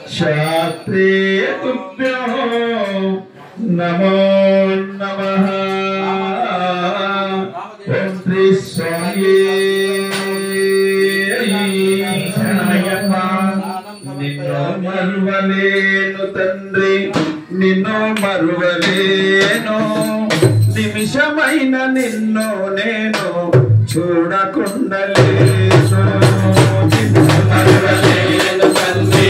शास्त्रे तुभ्यो नमो नमः। ओम श्री स्वामी निन्नो मरुवलेनु तंद्री निन्नो मरुवलेनु निमिषమైన నిన్ను నేను చూడకుండలేను నిన్ను మరువలేను తండ్రి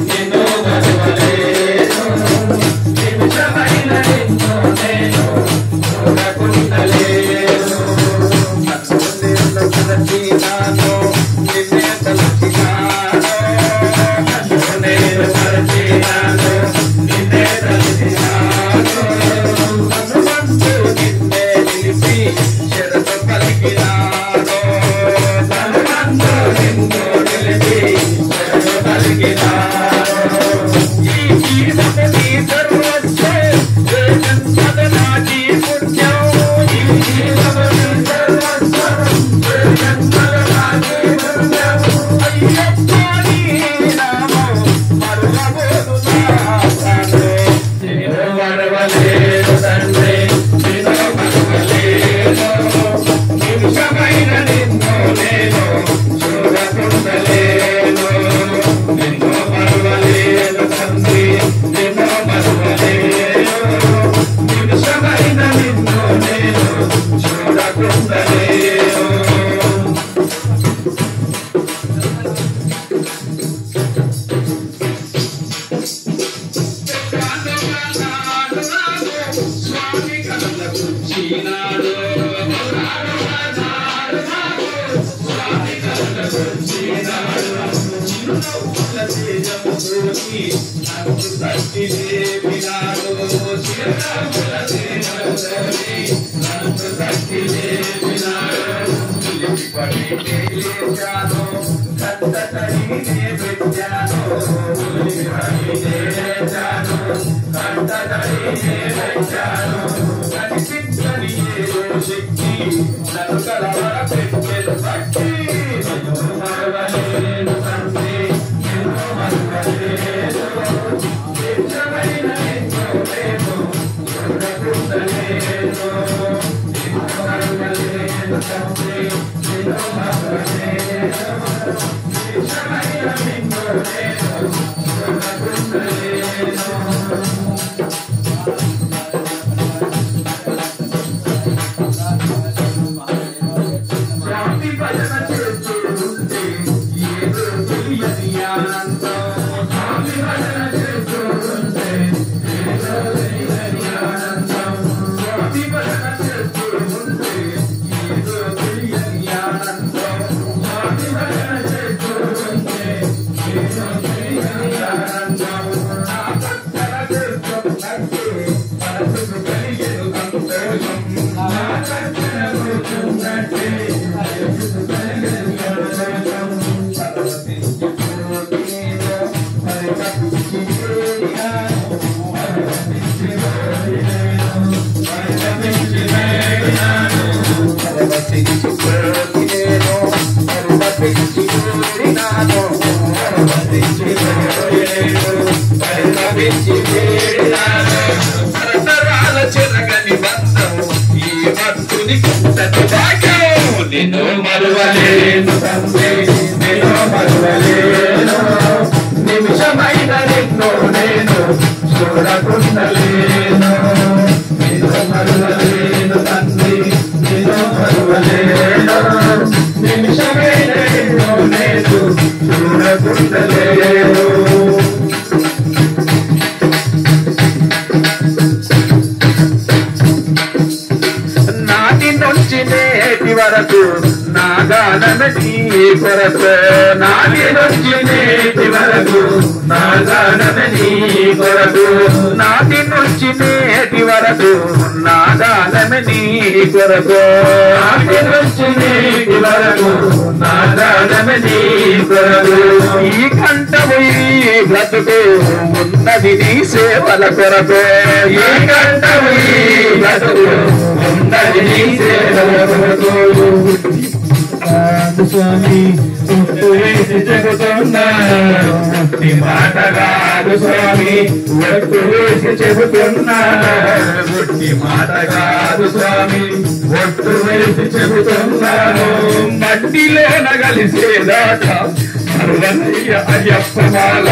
నిన్ను మరువలేను నిమిషమైన నిన్ను నేను చూడకుండలేను నిన్ను తలచినాను నిన్నే తలచినాను నేను తలచినాను నిన్నే తలచినాను నిన్ను మరువలేను తండ్రి నిన్ను మరువలేను నిమిషమైన నిన్ను నేను చూడకుండలేను నిన్ను మరువలేను తండ్రి నిన్ను మరువలేను నిమిషమైన నిన్ను నేను చూడకుండలేను నేటి వరకు నా గానమే నీ కొరకు నాటి నుంచి నేటి వరకు నా గానమే నీ కొరకు నాటి నుంచి నేటి వరకు నా గానమే నీ కొరకు నాటి నుంచి నేటి వరకు నా గానమే నీ కొరకు ఈ కంఠము ఈ బ్రతుకు ఉన్నది నీ సేవల కొరకు ఈ కంఠము ఈ బ్రతుకు ఉన్నది నీ సేవల కొరకు స్వామి ఒట్టు వేసి చెబుతున్నా ఒట్టి మాట కాదు స్వామి ఒట్టు వేసి చెబుతున్నా ఒట్టి మాట కాదు స్వామి ఒట్టు వేసి చెబుతున్నాను మట్టిలోన కలిసేదాకా మరువనయ్య అయ్యప్ప మాల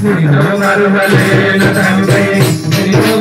నిన్ను మరువలేను తండ్రి నిన్ను